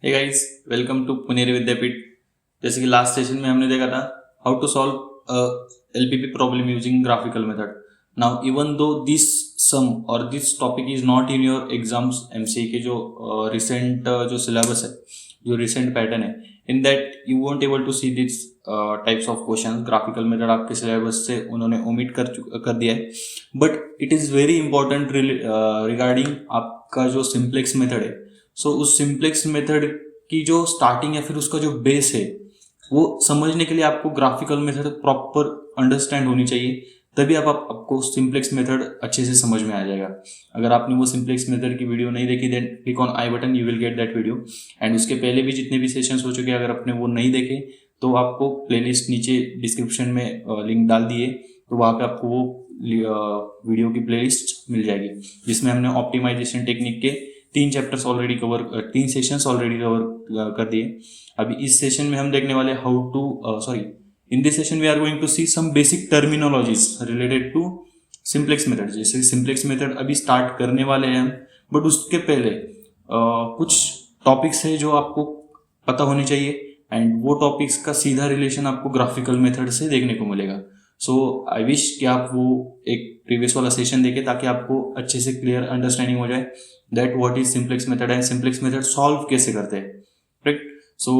Hey guys, welcome to Puneri Vidyapeeth. जैसे कि last session में हमने देखा था how to solve LPP problem using graphical method. Now even though this sum और this topic is not in your exams MCA के जो रिसेंट जो सिलेबस है, जो रिसेंट पैटर्न है, in that you won't able to see this types of question. Graphical method आपके syllabus से उन्होंने ओमिट कर दिया है, but it is very important regarding आपका जो सिंप्लेक्स मेथड है। सो उस सिंप्लेक्स मेथड की जो स्टार्टिंग या फिर उसका जो बेस है वो समझने के लिए आपको ग्राफिकल मेथड प्रॉपर अंडरस्टैंड होनी चाहिए, तभी आपको सिंप्लेक्स मेथड अच्छे से समझ में आ जाएगा। अगर आपने वो सिंप्लेक्स मेथड की वीडियो नहीं देखी, then click on I button, you will get that video. And उसके पहले भी जितने भी सेशंस हो चुके हैं, अगर आपने वो नहीं देखे तो आपको प्लेलिस्ट नीचे डिस्क्रिप्शन में लिंक डाल दिए, तो वहाँ पे आपको वो वीडियो की प्लेलिस्ट मिल जाएगी, जिसमें हमने ऑप्टिमाइजेशन टेक्निक के 3 chapters already cover 3 sessions already cover कर दिए। अभी इस सेशन में हम देखने वाले how to in this session we are going to see some basic terminologies related to simplex method. जैसे सिंप्लेक्स मेथड अभी स्टार्ट करने वाले हैं हम, बट उसके पहले कुछ टॉपिक्स है जो आपको पता होने चाहिए, एंड वो टॉपिक्स का सीधा रिलेशन आपको ग्राफिकल मेथड से देखने को मिलेगा। सो आई विश कि आप वो एक प्रीवियस वाला सेशन देखें, ताकि आपको अच्छे से क्लियर अंडरस्टैंडिंग हो जाए that what is simplex method and simplex method solve कैसे करते हैं, right. So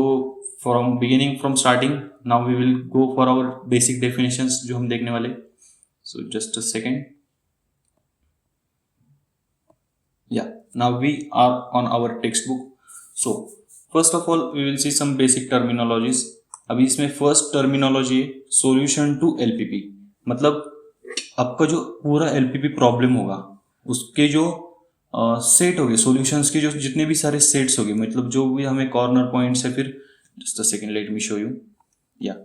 from beginning, from starting, now we will go for our basic definitions जो हम देखने वाले। सो जस्ट अ सेकेंड, या now we are on our text book. So first of all we will see some basic terminologies. अभी इसमें first terminology है solution to LPP. मतलब आपका जो पूरा एलपीपी प्रॉब्लम होगा उसके जो सेट हो गए, सॉल्यूशंस के जो जितने भी सारे सेट्स हो गए, मतलब जो भी हमें कॉर्नर पॉइंट्स है, फिर just a second, let me show you. Yeah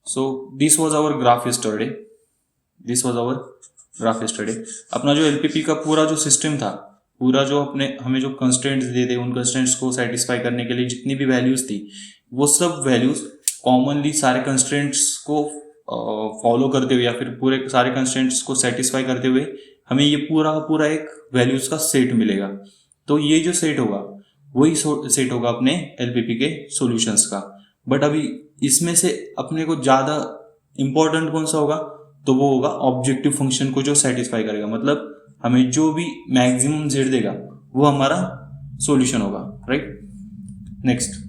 so this was our graph yesterday, this was our graph yesterday. अपना जो एलपीपी का पूरा जो सिस्टम था, पूरा जो हमें जो कंस्ट्रेंट्स दे थे, उन कंस्ट्रेंट्स को सेटिस्फाई करने के लिए जितनी भी वैल्यूज थी, वो सब वैल्यूज कॉमनली सारे कंस्ट्रेंट्स को फॉलो करते हुए या फिर पूरे सारे कंस्ट्रेंट्स को सेटिस्फाई करते हुए हमें ये पूरा एक वैल्यूज का सेट मिलेगा। तो ये जो सेट होगा वही सेट होगा अपने एलपीपी के सॉल्यूशंस का। बट अभी इसमें से अपने को ज़्यादा इंपॉर्टेंट कौन सा होगा, तो वो होगा ऑब्जेक्टिव फंक्शन को जो सेटिस्फाई करेगा। मतलब हमें जो भी मैक्सिमम जेड देगा वो हमारा सॉल्यूशन होगा, राइट। नेक्स्ट,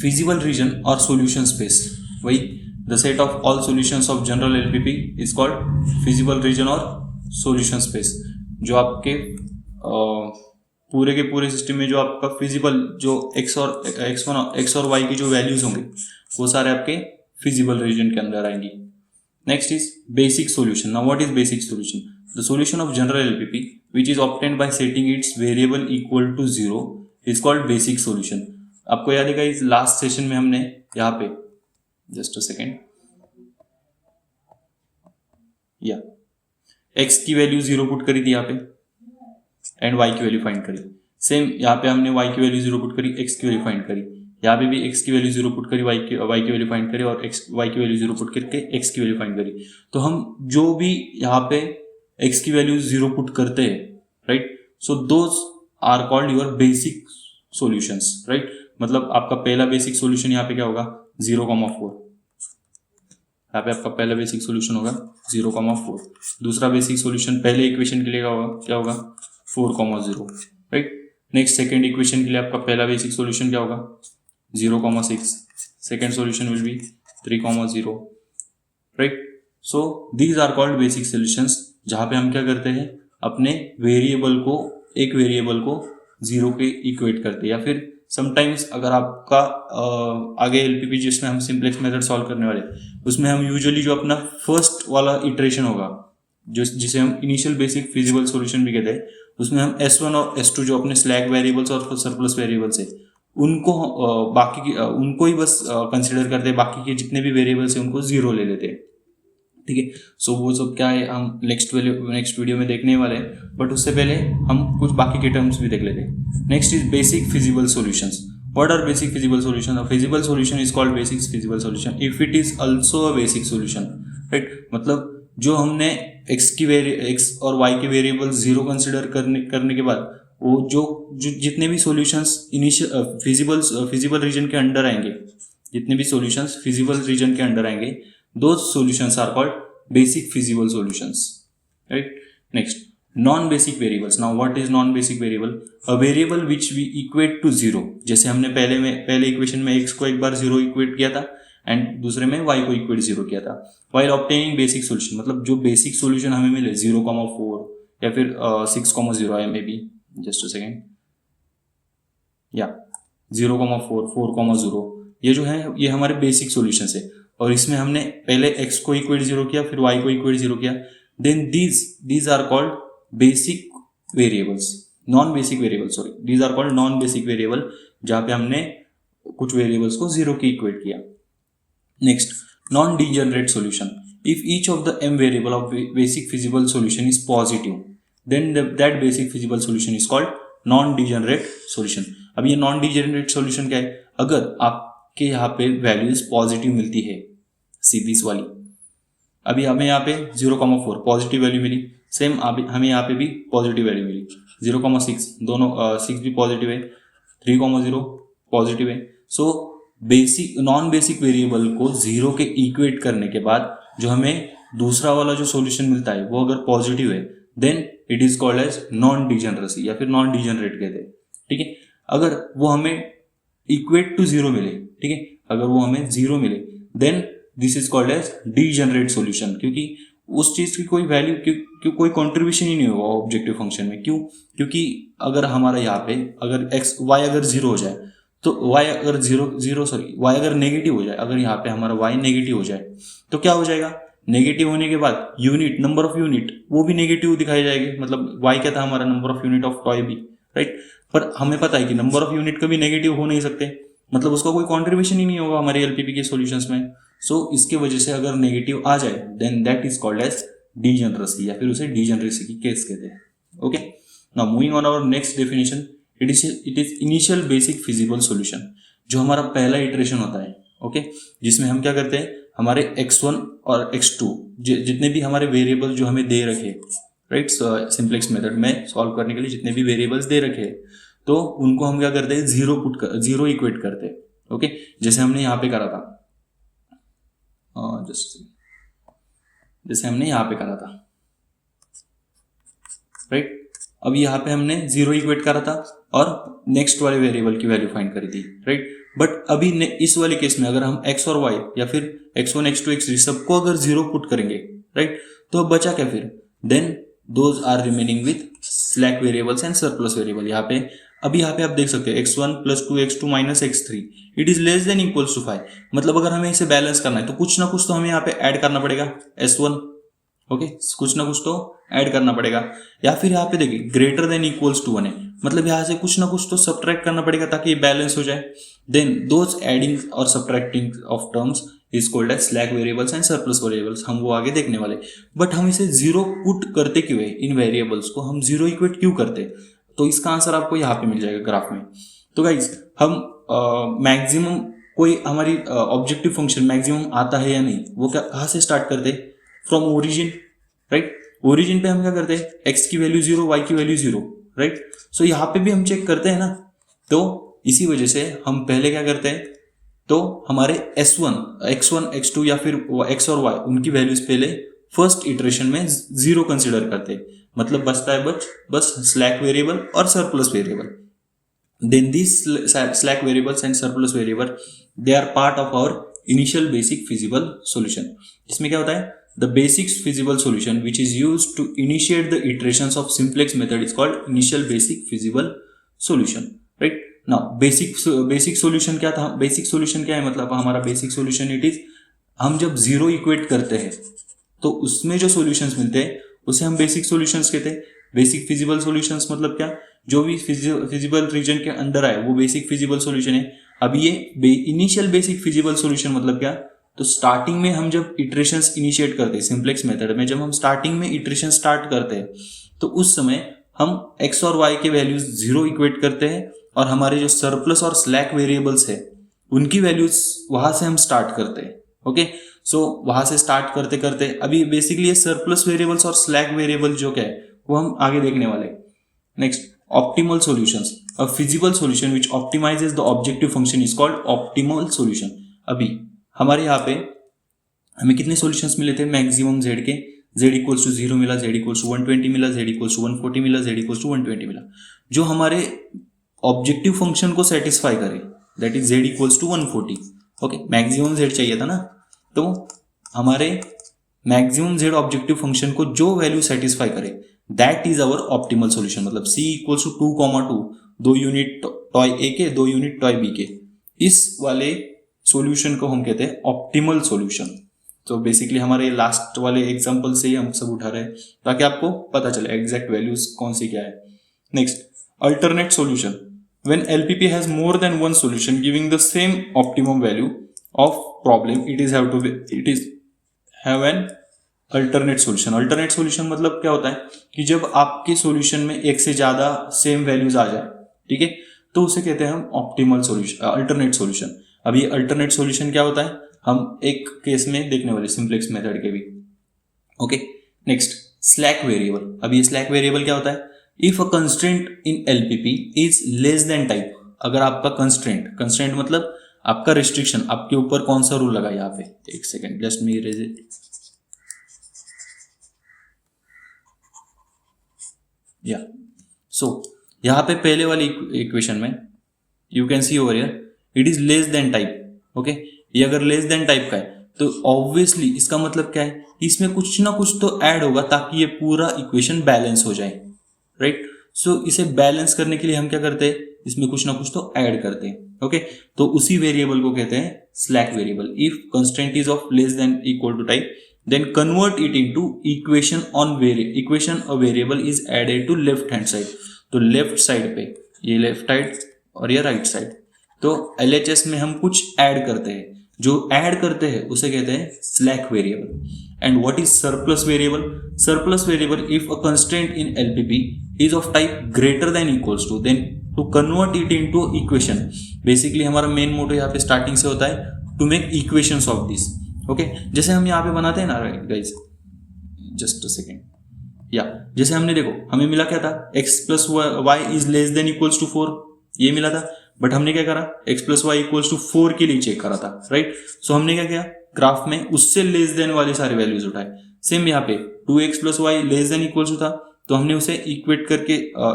फिजिबल रीजन और सॉल्यूशन स्पेस। वही the set of all solutions of general LPP is called feasible region और सॉल्यूशन स्पेस। जो आपके पूरे के पूरे सिस्टम में जो आपका फिजिबल जो एक्स और वाई की जो वैल्यूज होंगे वो सारे आपके फिजिबल रीजन के अंदर आएंगी। Next is basic solution. Now what is basic solution? The solution of general LPP which is obtained by setting its variable equal to 0 is called basic solution. आपको याद है इस लास्ट सेशन में हमने यहाँ पे जस्ट अ सेकेंड, या x की वैल्यू 0 पुट करी थी यहाँ पे एंड y की वैल्यू फाइंड करी। सेम यहाँ पे हमने y की वैल्यू 0 पुट करी, x की वैल्यू फाइंड करी। यहाँ पे भी x की वैल्यू 0 पुट करी, y की वैल्यू फाइंड करी, और y की वैल्यू 0 पुट करके x की वैल्यू फाइंड करी। तो हम जो भी यहाँ पे x की वैल्यू 0 पुट करते हैं, right, so those are called your basic solutions, right. मतलब आपका पहला बेसिक सॉल्यूशन यहाँ पे क्या होगा, 0,4। यहाँ पे आपका पहला बेसिक सॉल्यूशन होगा 0,4। दूसरा बेसिक सॉल्यूशन पहले इक्वेशन के लिए क्या होगा 4,0, राइट। नेक्स्ट सेकेंड इक्वेशन के लिए आपका पहला बेसिक सॉल्यूशन क्या होगा 0,6। Second solution will be 3,0, right. So these are called basic solutions, जहाँ पे हम क्या करते हैं, अपने एक वेरिएबल को 0 के इक्वेट करते हैं। या फिर समटाइम्स अगर आपका आगे एलपीपी जिसमें हम सिंप्लेक्स मेथड सॉल्व करने वाले, उसमें हम यूजुअली जो अपना फर्स्ट वाला इटरेशन होगा, जिसे हम इनिशियल बेसिक फिजिबल सॉल्यूशन भी कहते हैं, उसमें हम S1 और S2 जो अपने स्लैक वेरिएबल्स और सरप्लस वेरिएबल्स है उनको ही बस कंसिडर करते हैं। बाकी के जितने भी वेरिएबल्स हैं उनको 0 ले लेते हैं, ठीक है। सो वो सब क्या है हम नेक्स्ट वीडियो में देखने वाले हैं, बट उससे पहले हम कुछ बाकी के टर्म्स भी देख लेते हैं। Next is basic feasible solutions. What are basic feasible solution? A feasible solution is called basic feasible solution if it is also a basic solution, right. मतलब जो हमने x और y के वेरिएबल 0 कंसिडर करने के बाद वो जो जितने भी सॉल्यूशंस इनिशियल फिजिबल रीजन के अंडर आएंगे, जितने भी सॉल्यूशंस फिजिबल रीजन के अंडर आएंगे, दो solutions are called basic feasible solutions, right. Next, non basic variables. Now what is non basic variable? A variable which we equate to zero. जैसे हमने पहले इक्वेशन में x को एक बार जीरो इक्वेट किया था एंड दूसरे में y को इक्वेट जीरो किया था। व्हाइल ऑब्टेनिंग बेसिक सोल्यूशन, मतलब जो बेसिक सोल्यूशन हमें मिले 0,4 या फिर 6,0 है, may be just a second, या 0,4, 4,0, ये जो है ये हमारे बेसिक सोल्यूशन है। और इसमें हमने पहले x को इक्वेट जीरो किया, फिर y को इक्वेट जीरो किया, then these are called basic variables, non basic variable, sorry, these are called non basic variable, जहां पे हमने कुछ वेरिएबल्स को जीरो की इक्वेट किया। Next, non degenerate solution. If each of the m variable of basic feasible solution is positive, then that basic feasible solution is called non degenerate solution. अब ये non degenerate solution क्या है? अगर आपके यहाँ पे वैल्यूज पॉजिटिव मिलती है, सीधी वाली, अभी हमें यहाँ पे 0,4 पॉजिटिव वैल्यू मिली, सेम हमें यहाँ पे भी पॉजिटिव वैल्यू मिली, 0,6, दोनों 6 भी पॉजिटिव है, 3,0 पॉजिटिव है। So basic non basic variable को जीरो के इक्वेट करने के बाद जो हमें दूसरा वाला जो सॉल्यूशन मिलता है वो अगर पॉजिटिव है, then it is called as non degeneracy या फिर नॉन डीजेनरेट कहते हैं, ठीक है। अगर वो हमें इक्वेट टू जीरो मिले, ठीक है, अगर वो हमें जीरो मिले, then this is called as degenerate solution, क्योंकि उस चीज की कोई वैल्यू कोई कंट्रीब्यूशन ही नहीं होगा ऑब्जेक्टिव फंक्शन में। क्यों? क्योंकि अगर हमारा यहाँ पे अगर y अगर जीरो हो जाए, तो y अगर नेगेटिव हो जाए, अगर यहाँ पे हमारा y नेगेटिव हो जाए तो क्या हो जाएगा? नेगेटिव होने के बाद यूनिट, नंबर ऑफ यूनिट, वो भी नेगेटिव दिखाई जाएगी। मतलब y क्या था हमारा? Number of unit of toy भी, राइट। पर हमें पता है कि नंबर ऑफ यूनिट कभी नेगेटिव हो नहीं सकते, मतलब उसका कोई कॉन्ट्रीब्यूशन ही नहीं होगा हमारे एलपीपी के सॉल्यूशंस में। सो इसके वजह से अगर नेगेटिव आ जाए, then that is called as degeneracy, या फिर उसे डीजेनरेसी की केस कहते हैं। Okay, now moving on our next definition, it is initial basic feasible solution, जो हमारा पहला इटरेशन होता है, ओके, जिसमें हम क्या करते हैं, हमारे x1 और x2 जितने भी हमारे वेरिएबल जो हमें दे रखे, राइट, सिंप्लेक्स मेथड में सॉल्व करने के लिए जितने भी वेरिएबल्स दे रखे, तो उनको हम क्या करते हैं, जीरो इक्वेट करते हैं, ओके, जैसे हमने यहाँ पे करा था, जैसे हमने यहाँ पे करा था, राइट। अब यहाँ पे हमने जीरो इक्वेट करा था और नेक्स्ट वाले वेरिएबल की वैल्यू फाइंड करी थी, राइट। बट अभी इस वाले केस में अगर हम x और y या फिर x1, x2, x3 सबको अगर जीरो पुट करेंगे, राइट, तो अब बचा क्या फिर? Then those are remaining with slack variables and surplus variable. यहाँ पे आप देख सकते हैं x1 + 2 x2 - x3 it is less than equals to 5। मतलब अगर हमें इसे बैलेंस करना है तो कुछ ना कुछ तो हमें यहाँ पे ऐड करना पड़ेगा, s1, ओके, कुछ ना कुछ तो ऐड करना पड़ेगा। या फिर यहाँ पे देखिए ग्रेटर देन इक्वल्स टू 1 है, मतलब यहाँ से कुछ ना कुछ तो सब्ट्रैक्ट करना पड़ेगा ताकि ये बैलेंस हो जाए। देन दोज एडिंग और subtracting of terms is called as slack variables and surplus variables, हम वो आगे देखने वाले। बट हम इसे जीरो पुट करते क्यों है? इन वेरिएबल्स को हम जीरो इक्वेट क्यों करते? तो इसका आंसर आपको यहाँ पे मिल जाएगा ग्राफ में। तो गाइज हम मैक्सिमम कोई हमारी ऑब्जेक्टिव फंक्शन मैक्सिमम आता है या नहीं, वो कहाँ से स्टार्ट करते? From origin, right. ओरिजिन पे हम क्या करते हैं, x की वैल्यू 0, y की वैल्यू 0, राइट। सो यहाँ पे भी हम चेक करते हैं ना, तो इसी वजह से हम पहले क्या करते हैं, तो हमारे x1, x2 या फिर x और y उनकी वैल्यूज पहले फर्स्ट इटरेशन में 0 कंसिडर करते हैं। मतलब बचता है बस स्लैक वेरिएबल और surplus variable. Then this slack variables and surplus variable they are part of our initial basic feasible solution. इसमें क्या होता है, the basic feasible solution which is used to initiate the iterations of simplex method is called initial basic feasible solution, right? Now basic solution क्या था? basic solution क्या है? मतलब हमारा basic solution it is, हम जब जीरो इक्वेट करते हैं तो उसमें जो सॉल्यूशंस मिलते हैं उसे हम बेसिक सॉल्यूशंस कहते हैं। बेसिक फिजिबल सॉल्यूशंस मतलब क्या? जो भी फिजिबल रीजन के अंडर आए वो बेसिक फिजिबल सॉल्यूशन है। अब ये इनिशियल बेसिक फिजिबल सॉल्यूशन मतलब क्या? तो स्टार्टिंग में हम जब इटरेशंस इनिशिएट करते हैं सिंप्लेक्स मेथड में, जब हम स्टार्टिंग में इटरेशन स्टार्ट करते हैं तो उस समय हम x और y के वैल्यूज जीरो इक्वेट करते हैं और हमारे जो सरप्लस और स्लैक वेरिएबल्स है उनकी वैल्यूज वहां से हम स्टार्ट करते हैं। ओके, सो वहां से स्टार्ट करते करते अभी बेसिकली सरप्लस वेरिएबल्स और स्लैक वेरिएबल जो क्या है वो हम आगे देखने वाले। Next, optimal solutions, a feasible solution which optimizes the objective function is called optimal solution. अभी हमारे यहाँ पे हमें कितने सॉल्यूशंस मिले थे मैक्सिमम जेड के, जेड इक्वल्स टू 0 मिला, जेड इक्वल्स टू 120 मिला, जेड इक्वल्स टू 140 मिला, जेड इक्वल्स टू 120 मिला, जो हमारे ऑब्जेक्टिव फंक्शन को सेटिस्फाई करे, that is Z equals to 140। Okay, maximum Z चाहिए था ना, तो हमारे मैक्सिमम जेड ऑब्जेक्टिव फंक्शन को जो वैल्यू सेटिस्फाई करे that is our optimal solution. मतलब c equals to 2,2, 2 unit toy A के 2 यूनिट टॉय बी के, इस वाले सॉल्यूशन को हम कहते हैं ऑप्टिमल सॉल्यूशन। तो बेसिकली हमारे लास्ट वाले एग्जांपल से ही हम सब उठा रहे हैं ताकि आपको पता चले एग्जैक्ट वैल्यूज कौन सी क्या है। Next, alternate solution, when LPP has more than one solution giving the same optimum value of problem, it is have an alternate solution. Alternate solution मतलब क्या होता है कि जब आपके सॉल्यूशन में एक से ज्यादा सेम वैल्यूज आ जाए, ठीक है, तो उसे कहते हैं हम ऑप्टिमल सॉल्यूशन, अल्टरनेट सॉल्यूशन। अब ये अल्टरनेट सॉल्यूशन क्या होता है हम एक केस में देखने वाले, सिंप्लेक्स मेथड के भी। Okay, next, slack variable. अब ये स्लैक वेरिएबल क्या होता है, if a constraint in LPP is less then type, अगर आपका कंस्ट्रेंट मतलब आपका रिस्ट्रिक्शन, आपके ऊपर कौन सा रूल लगा, यहाँ पे एक second, just me erase it. या सो यहाँ पे पहले वाली इक्वेशन में you can see over here it is less then type. Okay, ये अगर लेस देन टाइप का है तो ऑब्वियसली इसका मतलब क्या है, इसमें कुछ ना कुछ तो ऐड होगा ताकि ये पूरा इक्वेशन बैलेंस हो जाए, राइट। सो इसे बैलेंस करने के लिए हम क्या करते हैं, इसमें कुछ ना कुछ तो ऐड करते हैं। ओके, तो उसी वेरिएबल को कहते हैं slack variable. If constraint is of less than equal to type, then convert it into equation a variable is added to left hand side। तो लेफ्ट साइड पे, ये लेफ्ट साइड और ये राइट साइड, तो LHS में हम कुछ add करते हैं, जो ऐड करते हैं उसे कहते हैं slack variable. And what is surplus variable, surplus variable if a constraint in LPP is of type greater than equals to, then to convert it into equation. Basically हमारा मेन मोटो यहाँ पे starting से होता है to make equations of this. Okay, जैसे हम यहाँ पे बनाते हैं ना गाइस, जस्ट अ सेकेंड, या जैसे हमने देखो हमें मिला क्या था, x plus Y is less than equals to 4, ये मिला था, बट हमने क्या करा, x plus Y equals to 4 के लिए चेक करा था, राइट। सो हमने क्या किया, ग्राफ में उससे लेस देन वाले सारे वैल्यूज उठाए। सेम यहाँ पे 2x plus Y less than equals to था, तो हमने उसे इक्वेट करके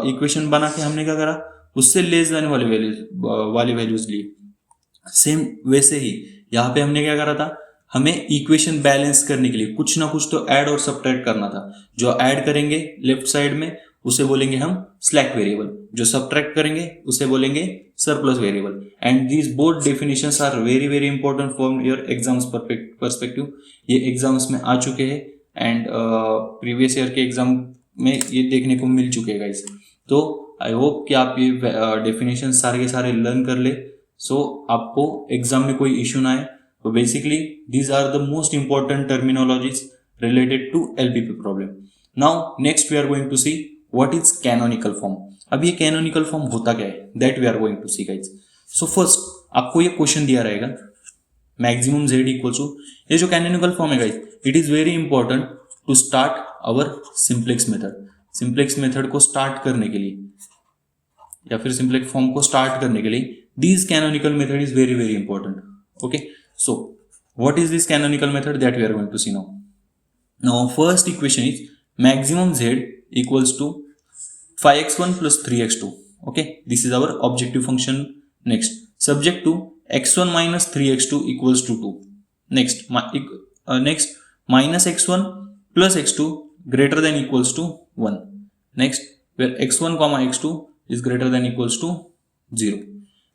इक्वेशन बना के हमने क्या करा, उससे लेस देन वाले वैल्यूज लिए। सेम वैसे ही यहाँ पे हमने क्या करा था, हमें इक्वेशन बैलेंस करने के लिए कुछ ना कुछ तो ऐड और सब्ट्रैक्ट करना था। जो ऐड करेंगे लेफ्ट साइड में उसे बोलेंगे हम स्लैक वेरिएबल, जो सब्ट्रैक्ट करेंगे उसे बोलेंगे surplus variable. And these both definitions are very very important for your exams perspective. ये एग्जाम्स में आ चुके हैं एंड प्रीवियस ईयर के एग्जाम में ये देखने को मिल चुके हैं गाइस। तो आई होप कि आप ये डेफिनेशन सारे के सारे लर्न कर ले, सो आपको एग्जाम में कोई इश्यू ना आए। So basically these are the most important terminologies related to LPP problem. Now next we are going to see what is canonical form. अब ये canonical form होता क्या है, that we are going to see guys. So first आपको ये question दिया रहेगा maximum z equals to, ये जो canonical form है guys, it is very important to start our simplex method. simplex method को start करने के लिए या फिर simplex form को start करने के लिए these canonical method is very very important. Okay, so what is this canonical method that we are going to see now. Now first equation is maximum z equals to 5x1 plus 3x2. Okay, this is our objective function. Next, subject to x1 minus 3x2 equals to 2. Next minus x1 plus x2 greater than equals to 1. Next, where x1 comma x2 is greater than equals to 0.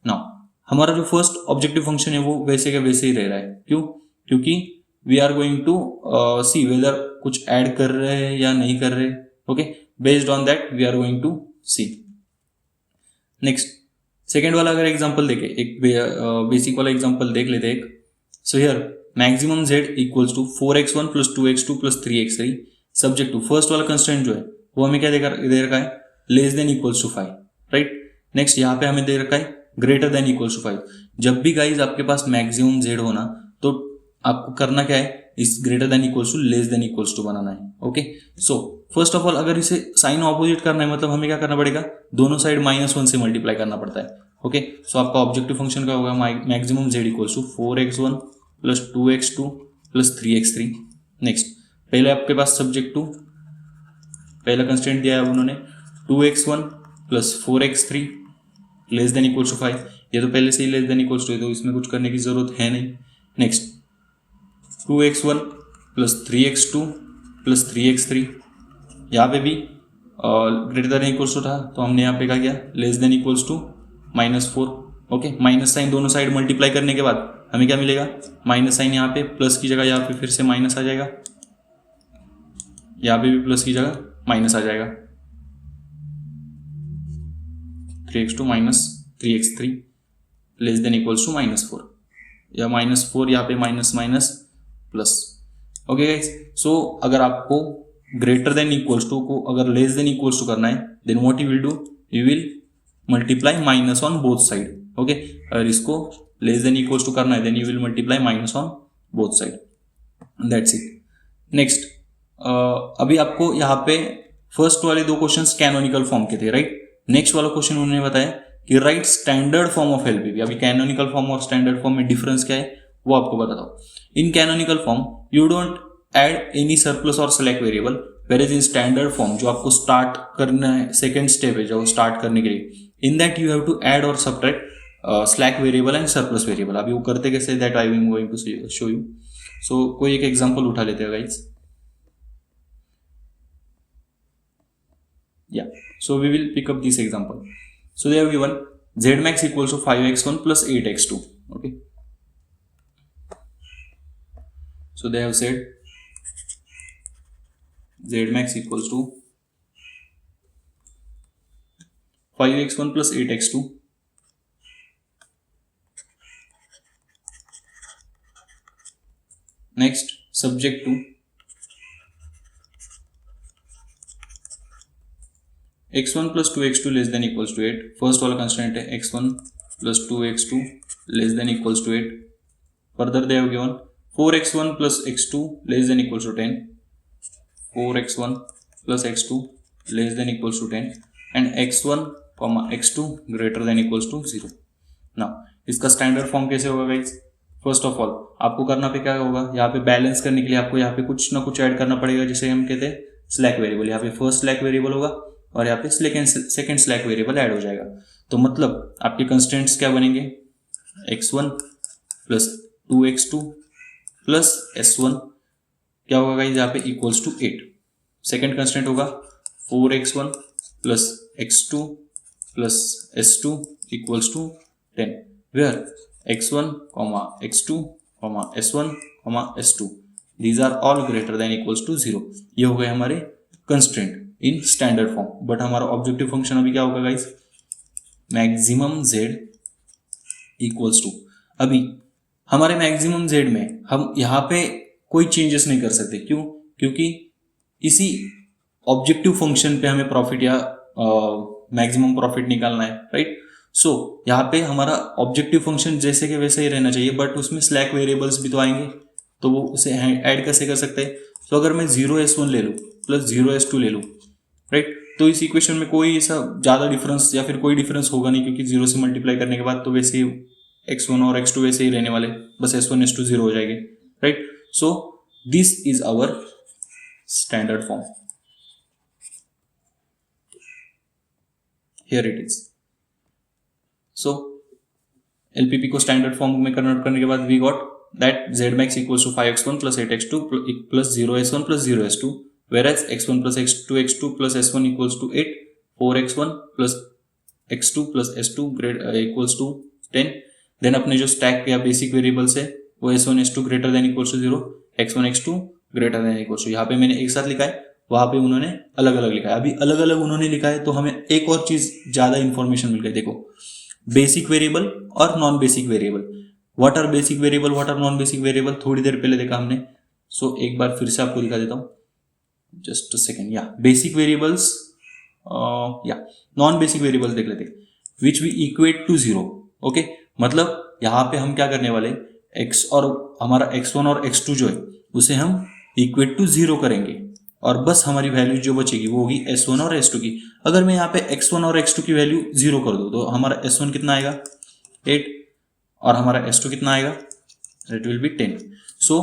Now हमारा जो first objective function है वो वैसे का वैसे ही रह रहा है। क्यों? क्योंकि we are going to see whether कुछ ऐड कर रहे हैं या नहीं कर रहे। Okay, based on that we are going to see. Next, second वाला अगर एग्जांपल देखे, एक बेसिक वाला एग्जांपल देख लेते एक। So here maximum z equals to 4x1 plus 2x2 plus 3x3 subject to first वाला कंस्ट्रेंट जो है वो हमें क्या दे रखा है, less than equals to 5, right. Next यहाँ पे हमें दे रखा है ग्रेटर देन इक्वल्स टू 5। जब भी गाइज आपके पास मैक्सिमम z हो ना, तो आपको करना क्या है, इस greater than equals to less than equals to बनाना है। Okay, so first of all अगर इसे साइन ऑपोजिट करना है मतलब हमें क्या करना पड़ेगा, दोनों साइड -1 से मल्टीप्लाई करना पड़ता है। ओके, सो आपका ऑब्जेक्टिव फंक्शन क्या होगा, maximum z equals to 4x1 plus 2x2 plus 3x3। Next, पहले आपके पास सब्जेक्ट टू पहला कंस्टेंट दिया है उन्होंने 2x1 plus 4x3 less than equals to 5। ये तो पहले से ही लेस देन इक्वल्स टू है तो इसमें कुछ करने की जरूरत है नहीं। Next 2x1 plus 3x2 plus 3x3, यहाँ पे भी ग्रेटर देन इक्वल्स टू था तो हमने यहाँ पे क्या किया, less than equals to -4। Okay, minus sign दोनों साइड मल्टीप्लाई करने के बाद हमें क्या मिलेगा, माइनस साइन यहाँ पे प्लस की जगह यहाँ पे फिर से माइनस आ जाएगा, यहाँ पे भी प्लस की जगह माइनस आ जाएगा, 3x2 minus 3x3 less than equals to -4, या -4 यहाँ पे minus minus plus. Okay guys, so अगर आपको ग्रेटर देन इक्वल्स टू को अगर लेस देन इक्वल्स टू करना है then what you will do, you will multiply minus on both side. Okay, अगर इसको लेस देन इक्वल्स टू करना है then you will multiply minus on both side, that's it. Next, अभी आपको यहाँ पे फर्स्ट वाले दो क्वेश्चंस कैनोनिकल फॉर्म के थे, राइट। नेक्स्ट वाला क्वेश्चन उन्होंने बताया कि right standard form of LPP. अभी कैनोनिकल फॉर्म और स्टैंडर्ड फॉर्म में डिफरेंस क्या है वो आपको बताता हूँ। In canonical form you don't add any surplus और slack variable, where in standard form जो आपको स्टार्ट करना है, सेकेंड स्टेप है जो स्टार्ट करने के लिए, in that you have to add और subtract slack variable and surplus variable. अभी वो करते कैसे, that I am going to show you. So कोई एक एग्जांपल उठा लेते हैं guys. Yeah, so we will pick up this example. So they have given z max equals to 5x1 plus 8x2. Okay, so they have said z max equals to 5x1 plus 8x2. Next, subject to x1 plus 2x2 less than equals to 8. First वाला constant है x1 plus 2x2 less than equals to 8. Further they have given 4x1 plus x2 less than equals to 10. 4x1 plus x2 less than equals to 10 and x1 x2 greater than equals to 0. Now इसका standard form कैसे होगा guys? First of all आपको करना पे क्या होगा, यहाँ पे बैलेंस करने के लिए आपको यहाँ पे कुछ ना कुछ ऐड करना पड़ेगा जिसे हम कहते हैं स्लैक वेरिएबल। यहाँ पे फर्स्ट स्लैक वेरिएबल होगा और यहाँ पे सेकेंड स्लैक वेरिएबल ऐड हो जाएगा। तो मतलब आपके कंस्टेंट्स क्या बनेंगे, x1 plus 2x2 plus s1 क्या होगा गाइस यहाँ पे इक्वल्स टू 8। सेकेंड कंस्टेंट होगा 4x1 plus x2 plus s2 equals to 10, where x1, x2, s1, s2 these are all greater than equals to 0। ये हो गए हमारे constraint in standard form. But हमारा ऑब्जेक्टिव फंक्शन अभी क्या होगा guys, maximum z equals to, अभी हमारे मैक्सिमम z में हम यहाँ पे कोई चेंजेस नहीं कर सकते। क्यों? क्योंकि इसी ऑब्जेक्टिव फंक्शन पे हमें प्रॉफिट या मैक्सिमम प्रॉफिट निकालना है, राइट। सो यहाँ पे हमारा ऑब्जेक्टिव फंक्शन जैसे कि वैसे ही रहना चाहिए, बट उसमें स्लैक वेरिएबल्स भी तो आएंगे तो वो उसे ऐड कैसे कर सकते हैं। तो अगर मैं 0s1 ले लूँ प्लस 0s2 ले लूँ, राइट, तो इस इक्वेशन में कोई ऐसा ज़्यादा डिफरेंस या फिर कोई डिफरेंस होगा नहीं, क्योंकि 0 से मल्टीप्लाई करने के बाद तो वैसे ही x1 और x2 वैसे ही रहने वाले, बस s1 s2 0 हो जाएंगे, right. So this is our standard form, here it is. So LPP को स्टैंडर्ड फॉर्म में कन्वर्ट करने के बाद we got that z max equals to 5x1 plus 8x2 plus 0s1 plus 0s2, whereas x1 plus x2 plus s1 equals to 8, 4x1 plus x2 plus s2 equals to 10। Then अपने जो stack या basic variables है वो s1 s2 greater than equals to 0, x1 x2 greater than equals to, यहाँ पे मैंने एक साथ लिखा है, वहाँ पे उन्होंने अलग अलग लिखा है। अभी अलग अलग उन्होंने लिखा है तो हमें एक और चीज ज्यादा इंफॉर्मेशन मिल गई। देखो, बेसिक वेरिएबल और non basic variable, what are basic variable, what are non basic variable, थोड़ी देर पहले देखा हमने। सो एक बार फिर से आपको दिखा देता हूँ, जस्ट अ सेकेंड। या बेसिक वेरिएबल्स या नॉन बेसिक वेरिएबल्स देख लेते हैं, which we equate to 0। Okay, मतलब यहाँ पे हम क्या करने वाले, x और हमारा x1 और x2 जो है उसे हम इक्वेट टू 0 करेंगे और बस हमारी वैल्यू जो बचेगी वो होगी S1 और S2 की। अगर मैं यहाँ पे x1 और x2 की वैल्यू 0 कर दूँ तो हमारा S1 कितना आएगा 8 और हमारा S2 कितना आएगा, it will be 10। So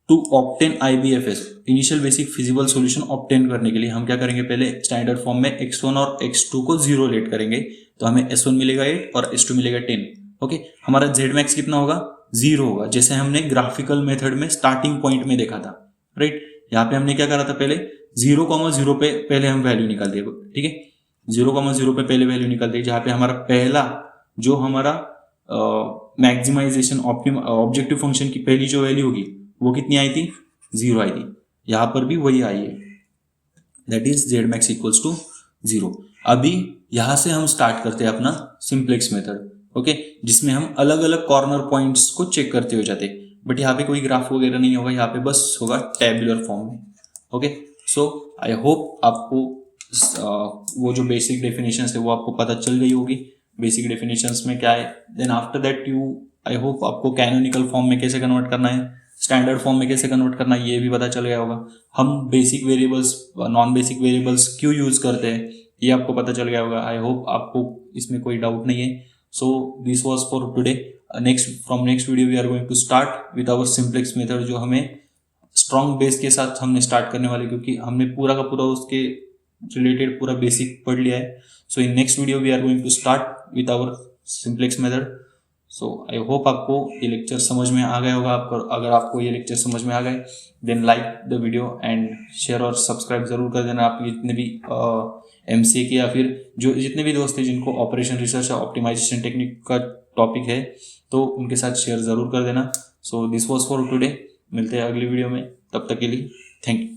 to obtain IBFS initial basic feasible solution obtain करने के लिए हम क्या करेंगे, पहले स्टैंडर्ड फॉर्म में x1 और x2 को 0 लेट करेंगे तो हमें S1 मिलेगा 8 और S2 मिलेगा 10। ओके, हमारा Z मैक्स कितना होगा, 0 होगा, जैसे हमने ग्राफिकल मेथड में स्टार्टिंग पॉइंट में देखा था, राइट। यहाँ पे हमने क्या करा था, पहले 0,0 पे पहले हम वैल्यू निकाल दिए, ठीक है, 0,0 पे पहले वैल्यू निकाल दी, जहाँ पे हमारा पहला जो हमारा मैक्सिमाइजेशन ऑब्जेक्टिव फंक्शन की पहली जो वैल्यू होगी वो कितनी आई थी, 0 आई थी। यहाँ पर भी वही आई है, that is z max equals to 0। अभी यहाँ से हम स्टार्ट करते हैं अपना सिंप्लेक्स मेथड, ओके, जिसमें हम अलग अलग कॉर्नर पॉइंट्स को चेक करते हुए जाते, बट यहाँ पे कोई ग्राफ वगैरह नहीं होगा, यहाँ पे बस होगा टेबुलर फॉर्म में। ओके, सो आई होप आपको वो जो बेसिक डेफिनेशंस है वो आपको पता चल गई होगी, बेसिक डेफिनेशंस में क्या है। Then after that I hope आपको कैनोनिकल फॉर्म में कैसे कन्वर्ट करना है, स्टैंडर्ड फॉर्म में कैसे कन्वर्ट करना है ये भी पता चल गया होगा। हम basic variables non basic variables क्यों यूज करते हैं ये आपको पता चल गया होगा। आई होप आपको इसमें कोई डाउट नहीं है। So this was for today. From next video we are going to start with our simplex method, जो हमें स्ट्रॉन्ग बेस के साथ हमने स्टार्ट करने वाले, क्योंकि हमने पूरा का पूरा उसके रिलेटेड पूरा बेसिक पढ़ लिया है। So in next video we are going to start with our simplex method. So I hope आपको ये लेक्चर समझ में आ गया होगा। आपको अगर आपको ये लेक्चर समझ में आ गए then like the video and share और सब्सक्राइब जरूर कर देना। आप जितने भी MCA के या फिर जो जितने भी दोस्त हैं जिनको ऑपरेशन रिसर्च या ऑप्टिमाइजेशन टेक्निक का टॉपिक है तो उनके साथ शेयर जरूर कर देना। So this was for today. मिलते हैं अगली वीडियो में, तब तक के लिए थैंक यू।